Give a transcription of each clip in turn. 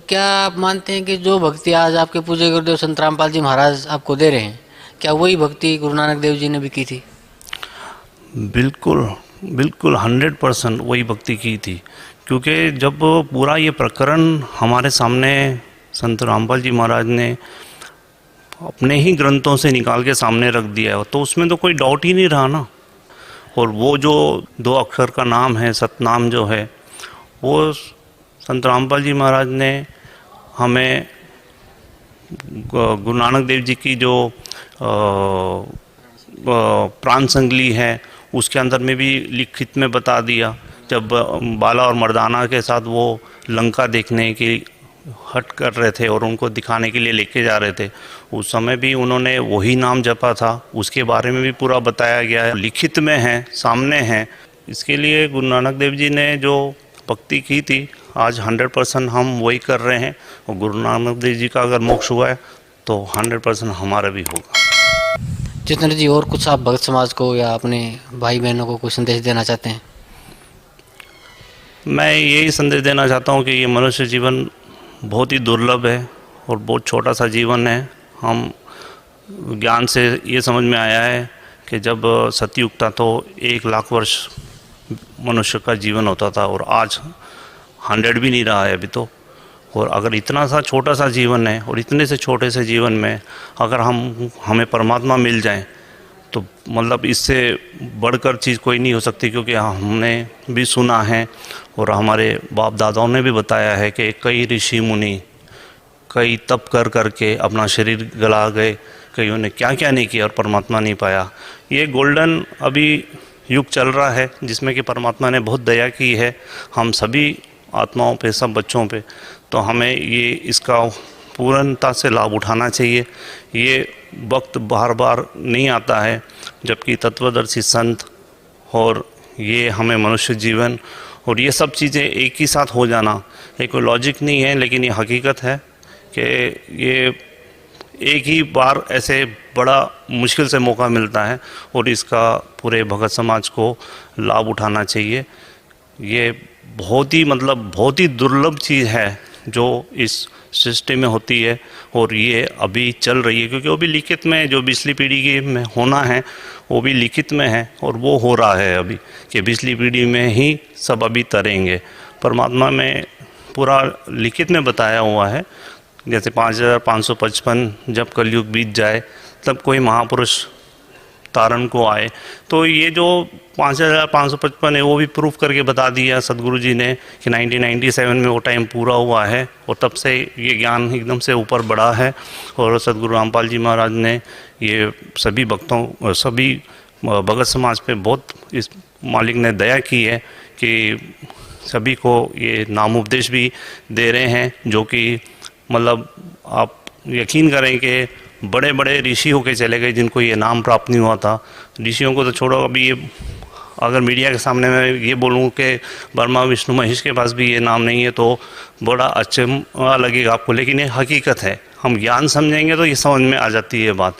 क्या आप मानते हैं कि जो भक्ति आज आपके पूज्य गुरुदेव संत रामपाल जी महाराज आपको दे रहे हैं, क्या वही भक्ति गुरु नानक देव जी ने भी की थी? बिल्कुल बिल्कुल 100% वही भक्ति की थी। क्योंकि जब पूरा ये प्रकरण हमारे सामने संत रामपाल जी महाराज ने अपने ही ग्रंथों से निकाल के सामने रख दिया है, तो उसमें तो कोई डाउट ही नहीं रहा ना। और वो जो 2 अक्षर का नाम है, सतनाम जो है, वो संत रामपाल जी महाराज ने हमें गुरु नानक देव जी की जो प्राण संगली है उसके अंदर में भी लिखित में बता दिया। जब बाला और मर्दाना के साथ वो लंका देखने की हट कर रहे थे और उनको दिखाने के लिए लेके जा रहे थे, उस समय भी उन्होंने वही नाम जपा था। उसके बारे में भी पूरा बताया गया है, लिखित में है, सामने है। इसके लिए गुरु नानक देव जी ने जो भक्ति की थी, आज 100% हम वही कर रहे हैं। और गुरु नानक देव जी का अगर मोक्ष हुआ है तो 100% हमारा भी होगा। जितेंद्र जी, और कुछ आप भक्त समाज को या अपने भाई बहनों को कुछ संदेश देना चाहते हैं? मैं यही संदेश देना चाहता हूँ कि ये मनुष्य जीवन बहुत ही दुर्लभ है और बहुत छोटा सा जीवन है। हम ज्ञान से ये समझ में आया है कि जब सतयुग था तो 1 लाख वर्ष मनुष्य का जीवन होता था और आज 100 भी नहीं रहा है अभी तो। और अगर इतना सा छोटा सा जीवन है और इतने से छोटे से जीवन में अगर हमें परमात्मा मिल जाए तो मतलब इससे बढ़कर चीज़ कोई नहीं हो सकती। क्योंकि हमने भी सुना है और हमारे बाप दादाओं ने भी बताया है कि कई ऋषि मुनि कई तप कर करके अपना शरीर गला गए, कईयों ने क्या क्या नहीं किया और परमात्मा नहीं पाया। ये गोल्डन अभी युग चल रहा है जिसमें कि परमात्मा ने बहुत दया की है हम सभी आत्माओं पे, सब बच्चों पे। तो हमें ये इसका पूर्णता से लाभ उठाना चाहिए। ये वक्त बार बार नहीं आता है, जबकि तत्वदर्शी संत और ये हमें मनुष्य जीवन और ये सब चीज़ें एक ही साथ हो जाना, ये कोई लॉजिक नहीं है, लेकिन ये हकीकत है कि ये एक ही बार ऐसे बड़ा मुश्किल से मौका मिलता है और इसका पूरे भगत समाज को लाभ उठाना चाहिए। ये बहुत ही दुर्लभ चीज़ है जो इस सृष्टि में होती है और ये अभी चल रही है। क्योंकि वो भी लिखित में, जो पिछली पीढ़ी की में होना है वो भी लिखित में है और वो हो रहा है अभी कि पिछली पीढ़ी में ही सब अभी तरेंगे। परमात्मा में पूरा लिखित में बताया हुआ है, जैसे 5555 जब कलयुग बीत जाए तब कोई महापुरुष तारण को आए। तो ये जो 5555 है वो भी प्रूफ करके बता दिया सदगुरु जी ने कि 1997 में वो टाइम पूरा हुआ है और तब से ये ज्ञान एकदम से ऊपर बढ़ा है। और सदगुरु रामपाल जी महाराज ने ये सभी भक्तों, सभी भगत समाज पे बहुत इस मालिक ने दया की है कि सभी को ये नाम उपदेश भी दे रहे हैं, जो कि मतलब आप यकीन करें कि बड़े बड़े ऋषि होके चले गए जिनको ये नाम प्राप्त नहीं हुआ था। ऋषियों को तो छोड़ो, अभी ये अगर मीडिया के सामने मैं ये बोलूँ कि ब्रह्मा विष्णु महेश के पास भी ये नाम नहीं है तो बड़ा अच्छा लगेगा आपको, लेकिन ये हकीकत है। हम ज्ञान समझेंगे तो ये समझ में आ जाती है बात।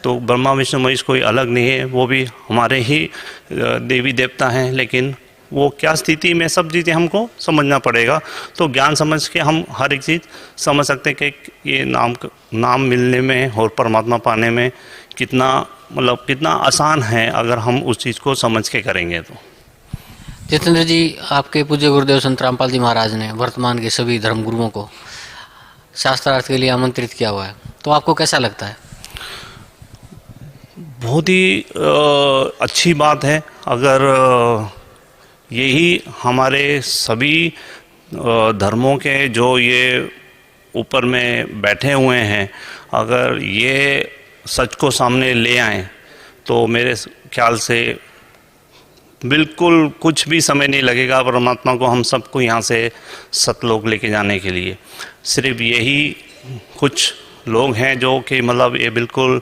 तो ब्रह्मा विष्णु महेश कोई अलग नहीं है, वो भी हमारे ही देवी देवता हैं, लेकिन वो क्या स्थिति में, सब चीज़ें हमको समझना पड़ेगा। तो ज्ञान समझ के हम हर एक चीज़ समझ सकते हैं कि ये नाम मिलने में और परमात्मा पाने में कितना आसान है अगर हम उस चीज़ को समझ के करेंगे तो। जितेंद्र जी, आपके पूज्य गुरुदेव संत रामपाल जी महाराज ने वर्तमान के सभी धर्मगुरुओं को शास्त्रार्थ के लिए आमंत्रित किया हुआ है, तो आपको कैसा लगता है? बहुत ही अच्छी बात है। अगर यही हमारे सभी धर्मों के जो ये ऊपर में बैठे हुए हैं, अगर ये सच को सामने ले आएं तो मेरे ख्याल से बिल्कुल कुछ भी समय नहीं लगेगा परमात्मा को हम सबको यहाँ से सतलोक लेके जाने के लिए। सिर्फ यही कुछ लोग हैं जो कि मतलब ये बिल्कुल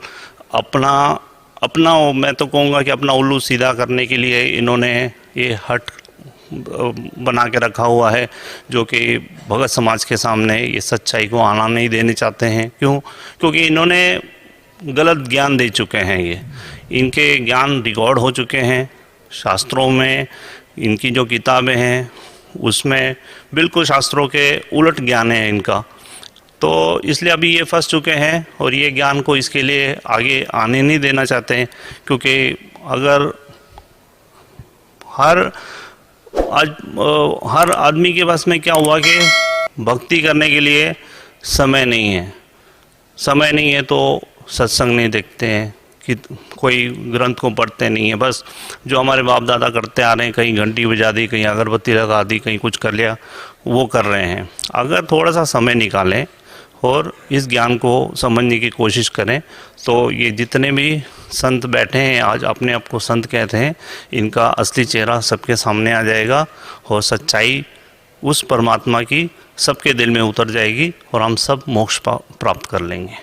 अपना मैं तो कहूँगा कि अपना उल्लू सीधा करने के लिए इन्होंने ये हट बना के रखा हुआ है, जो कि भगत समाज के सामने ये सच्चाई को आना नहीं देने चाहते हैं। क्योंकि इन्होंने गलत ज्ञान दे चुके हैं। ये इनके ज्ञान रिकॉर्ड हो चुके हैं शास्त्रों में, इनकी जो किताबें हैं उसमें बिल्कुल शास्त्रों के उलट ज्ञान है इनका। तो इसलिए अभी ये फंस चुके हैं और ये ज्ञान को इसके लिए आगे आने नहीं देना चाहते हैं, क्योंकि अगर हर आदमी के पास में क्या हुआ कि भक्ति करने के लिए समय नहीं है। समय नहीं है तो सत्संग नहीं देखते हैं, कि कोई ग्रंथ को पढ़ते नहीं है, बस जो हमारे बाप दादा करते आ रहे हैं, कहीं घंटी बजा दी, कहीं अगरबत्ती लगा दी, कहीं कुछ कर लिया, वो कर रहे हैं। अगर थोड़ा सा समय निकालें और इस ज्ञान को समझने की कोशिश करें तो ये जितने भी संत बैठे हैं आज अपने आप को संत कहते हैं, इनका असली चेहरा सबके सामने आ जाएगा और सच्चाई उस परमात्मा की सबके दिल में उतर जाएगी और हम सब मोक्ष प्राप्त कर लेंगे।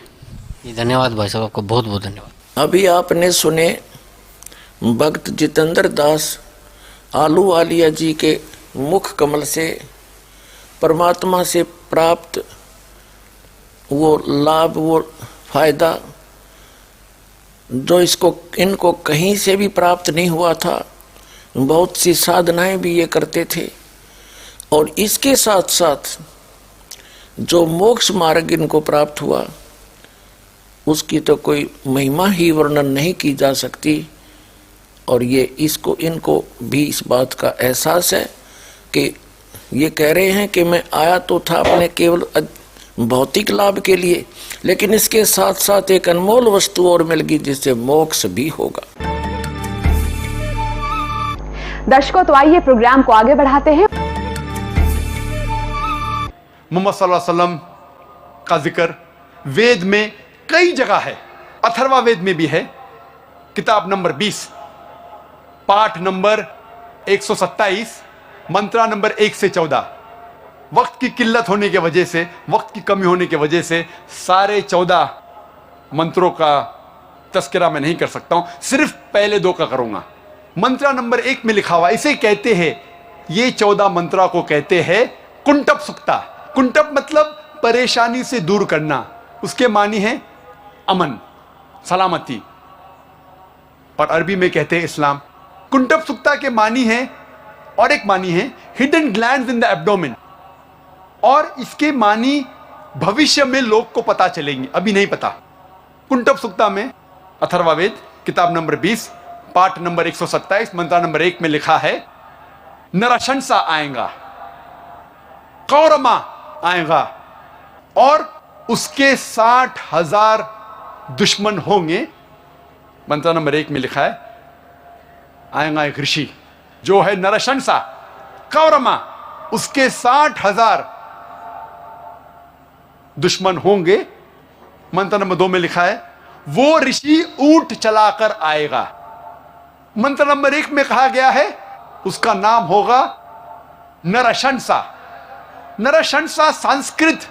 जी धन्यवाद भाई साहब, आपको बहुत बहुत धन्यवाद। अभी आपने सुने भक्त जितेंद्र दास आलूवालिया जी के मुख कमल से परमात्मा से प्राप्त वो लाभ, वो फायदा जो इनको कहीं से भी प्राप्त नहीं हुआ था। बहुत सी साधनाएं भी ये करते थे और इसके साथ साथ जो मोक्ष मार्ग इनको प्राप्त हुआ उसकी तो कोई महिमा ही वर्णन नहीं की जा सकती। और ये इनको भी इस बात का एहसास है कि ये कह रहे हैं कि मैं आया तो था अपने केवल भौतिक लाभ के लिए, लेकिन इसके साथ साथ एक अनमोल वस्तु और मिल गई जिससे मोक्ष भी होगा। दर्शकों, तो आइए प्रोग्राम को आगे बढ़ाते हैं। मोहम्मद सल्लल्लाहु अलैहि वसल्लम का जिक्र वेद में कई जगह है। अथर्वा वेद में भी है, किताब नंबर 20, पाठ नंबर 127, मंत्रा नंबर 1 से 14। वक्त की किल्लत होने की वजह से, वक्त की कमी होने की वजह से सारे 14 मंत्रों का तस्करा मैं नहीं कर सकता हूं, सिर्फ पहले 2 का करूंगा। मंत्रा नंबर 1 में लिखा हुआ, इसे कहते हैं, ये 14 मंत्रा को कहते हैं कुंटप सुक्ता। कुंटप मतलब परेशानी से दूर करना, उसके मानी है अमन, सलामती, और अरबी में कहते हैं इस्लाम। कुंटप सुक्ता के मानी है, और एक मानी है hidden glands in the abdomen, और इसके मानी भविष्य में लोग को पता चलेंगे, अभी नहीं पता। कुंटप सुक्ता में अथर्ववेद किताब नंबर 20 पाठ नंबर 127 मंत्रा नंबर 1 में लिखा है, नरशंसा आएगा, कौरमा आएगा और उसके 60,000 दुश्मन होंगे। मंत्रा नंबर 1 में लिखा है, आएगा एक ऋषि जो है नरशंसा, कौरमा, उसके 60,000 दुश्मन होंगे। मंत्र नंबर 2 में लिखा है, वो ऋषि ऊंट चलाकर आएगा। मंत्र नंबर 1 में कहा गया है उसका नाम होगा नरशंसा। नरशंसा संस्कृत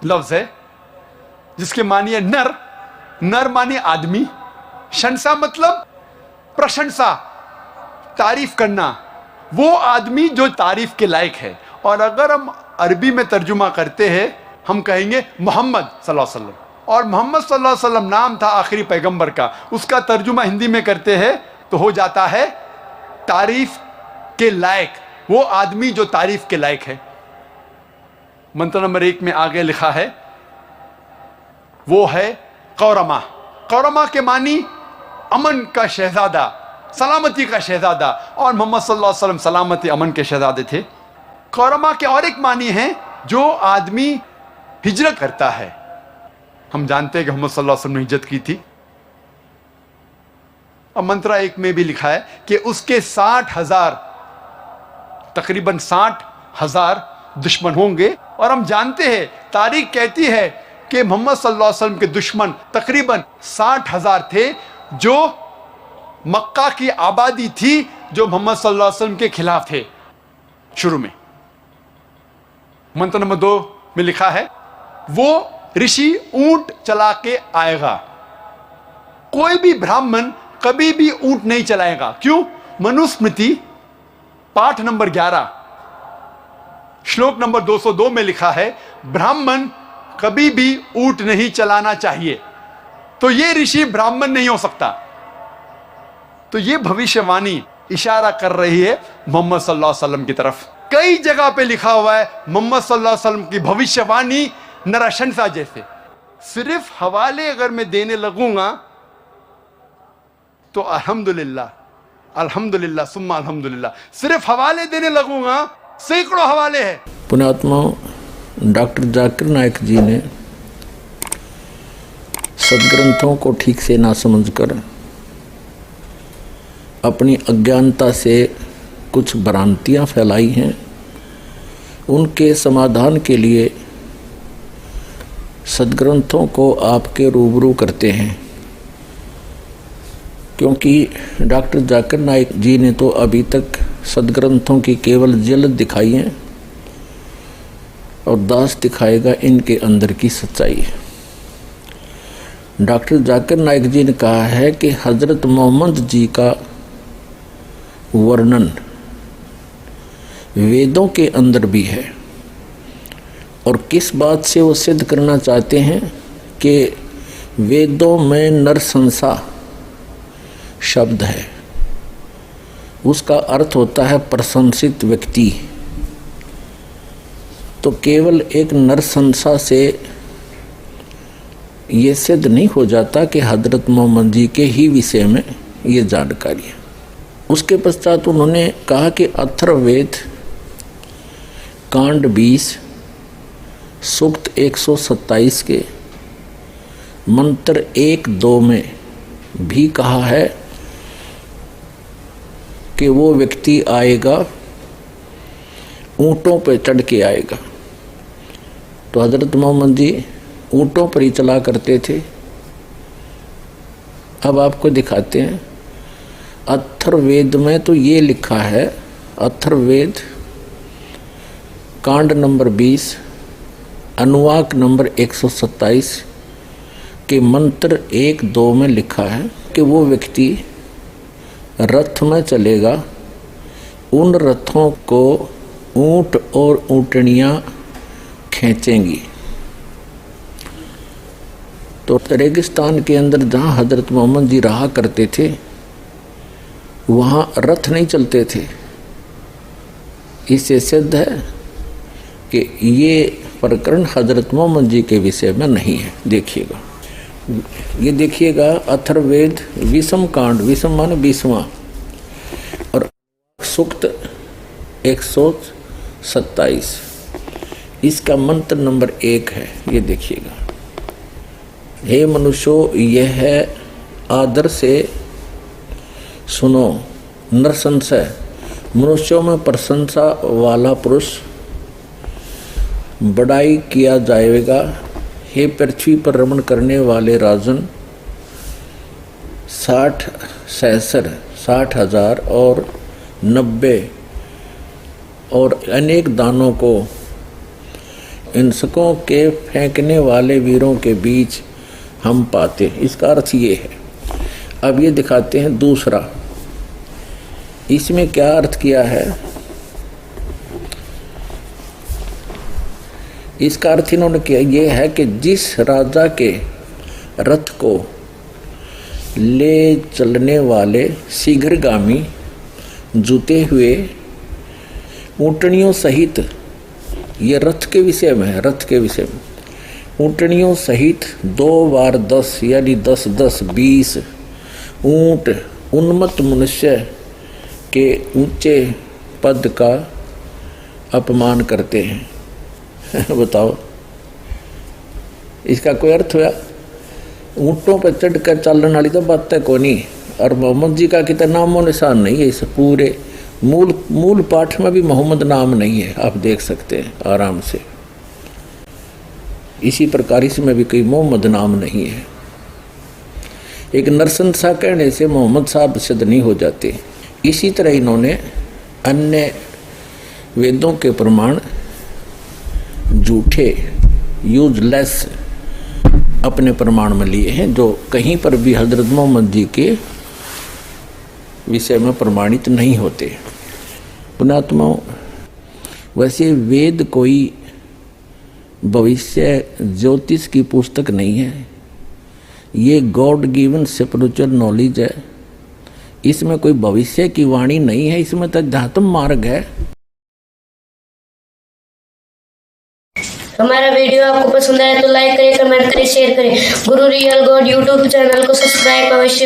लफ्ज है जिसके मानिए नर, नर माने आदमी, शंसा मतलब प्रशंसा, तारीफ करना, वो आदमी जो तारीफ के लायक है। और अगर हम अरबी में तर्जुमा करते हैं, हम कहेंगे मोहम्मद सल्लल्लाहु अलैहि वसल्लम, और मोहम्मद सल्लल्लाहु अलैहि वसल्लम नाम था आखिरी पैगंबर का, उसका तर्जुमा हिंदी में करते हैं तो हो जाता है तारीफ के लायक, वो आदमी जो तारीफ के लायक है। मंत्र नंबर 1 में आगे लिखा है, वो है कौरमा। कौरमा के मानी अमन का शहजादा, सलामती का शहजादा, और मोहम्मद सल्लल्लाहु अलैहि वसल्लम सलामती अमन के शहजादे थे। कौरमा के और एक मानी है जो आदमी हिजरत करता है। हम जानते हैं कि मोहम्मद सल्लल्लाहु अलैहि वसल्लम ने हिजरत की थी। और मंत्रा 1 में भी लिखा है कि उसके 60,000, तकरीबन 60,000 दुश्मन होंगे। और हम जानते हैं, तारीख कहती है कि मोहम्मद सल्लल्लाहु अलैहि वसल्लम के दुश्मन तकरीबन 60,000 थे, जो मक्का की आबादी थी जो मोहम्मद सल्लल्लाहु अलैहि वसल्लम के खिलाफ थे शुरू में। मंत्र नंबर 2 में लिखा है, वो ऋषि ऊंट चला के आएगा। कोई भी ब्राह्मण कभी भी ऊंट नहीं चलाएगा। क्यों? मनुस्मृति पाठ नंबर 11 श्लोक नंबर 202 में लिखा है, ब्राह्मण कभी भी ऊंट नहीं चलाना चाहिए। तो ये ऋषि ब्राह्मण नहीं हो सकता। तो ये भविष्यवाणी इशारा कर रही है मोहम्मद सल्लल्लाहु अलैहि वसल्लम की तरफ। कई जगह पे लिखा हुआ है मोहम्मद सल्लल्लाहु अलैहि वसल्लम की भविष्यवाणी नरशंसा जैसे। सिर्फ हवाले अगर मैं देने लगूंगा तो अल्हम्दुलिल्लाह अल्हम्दुलिल्लाह सुम्मा अल्हम्दुलिल्लाह, सिर्फ हवाले देने लगूंगा, सैकड़ों हवाले हैं। पुण्यात्मा डॉक्टर जाकिर नाइक जी ने सदग्रंथों को ठीक से ना समझकर अपनी अज्ञानता से कुछ भ्रांतियां फैलाई हैं। उनके समाधान के लिए सदग्रंथों को आपके रूबरू करते हैं, क्योंकि डॉक्टर जाकिर नाइक जी ने तो अभी तक सदग्रंथों की केवल झलक दिखाई है और दास दिखाएगा इनके अंदर की सच्चाई। डॉक्टर जाकिर नाइक जी ने कहा है कि हज़रत मोहम्मद जी का वर्णन वेदों के अंदर भी है, और किस बात से वो सिद्ध करना चाहते हैं कि वेदों में नरसंसा शब्द है, उसका अर्थ होता है प्रशंसित व्यक्ति। तो केवल एक नरसंसा से ये सिद्ध नहीं हो जाता कि हज़रत मोहम्मद जी के ही विषय में ये जानकारी है। उसके पश्चात उन्होंने कहा कि अथर्ववेद कांड 20 सूक्त 127 के मंत्र 1-2 में भी कहा है कि वो व्यक्ति आएगा, ऊँटों पर चढ़ के आएगा। तो हज़रत मोहम्मद जी ऊँटों पर ही चला करते थे। अब आपको दिखाते हैं अथर्ववेद में तो ये लिखा है, अथर्ववेद कांड नंबर 20 अनुवाक नंबर 127 के मंत्र 1-2 में लिखा है कि वो व्यक्ति रथ में चलेगा, उन रथों को ऊंट और ऊंटनियां खींचेंगी। तो रेगिस्तान के अंदर जहाँ हज़रत मोहम्मद जी रहा करते थे वहाँ रथ नहीं चलते थे। इससे सिद्ध है कि ये प्रकरण हज़रत मोहम्मद जी के विषय में नहीं है। देखिएगा, ये देखिएगा अथर्ववेद 20 कांड, 20 माने 20वां, और सूक्त 127 इसका मंत्र नंबर 1 है। ये देखिएगा, हे मनुष्यों, यह है आदर से सुनो, नरसंशय मनुष्यों में प्रशंसा वाला पुरुष बड़ाई किया जाएगा। हे पृथ्वी पर रमण करने वाले राजन, 60,000 और 90 और अनेक दानों को इंसकों के फेंकने वाले वीरों के बीच हम पाते। इसका अर्थ ये है। अब ये दिखाते हैं दूसरा, इसमें क्या अर्थ किया है। इसका अर्थ इन्होंने किया ये है कि जिस राजा के रथ को ले चलने वाले शीघ्रगामी जुते हुए ऊँटनियों सहित, ये रथ के विषय में है, रथ के विषय में ऊँटनियों सहित 2 बार 10 यानी 10-10 20 ऊँट उन्मत्त मनुष्य के ऊंचे पद का अपमान करते हैं। बताओ, इसका कोई अर्थ हुआ? ऊँटों पर चढ़कर चलने वाली तो बात है को नहीं, और मोहम्मद जी का कितना नामो निशान नहीं है। इस पूरे मूल पाठ में भी मोहम्मद नाम नहीं है, आप देख सकते हैं आराम से। इसी प्रकार इसमें भी कोई मोहम्मद नाम नहीं है। एक नरसंसा कहने से मोहम्मद साहब सिद्ध नहीं हो जाते। इसी तरह इन्होंने अन्य वेदों के प्रमाण झूठे यूजलेस अपने प्रमाण में लिए हैं, जो कहीं पर भी हज़रत मोहम्मद जी के विषय में प्रमाणित नहीं होते। पुण्यात्माओं, वैसे वेद कोई भविष्य ज्योतिष की पुस्तक नहीं है, ये गॉड गिवन स्पिरिचुअल नॉलेज है। इसमें कोई भविष्य की वाणी नहीं है, इसमें तो अध्यात्म मार्ग है। हमारा वीडियो आपको पसंद आया तो लाइक करें, कमेंट करें, शेयर करें। गुरु रियल गॉड यूट्यूब चैनल को सब्सक्राइब अवश्य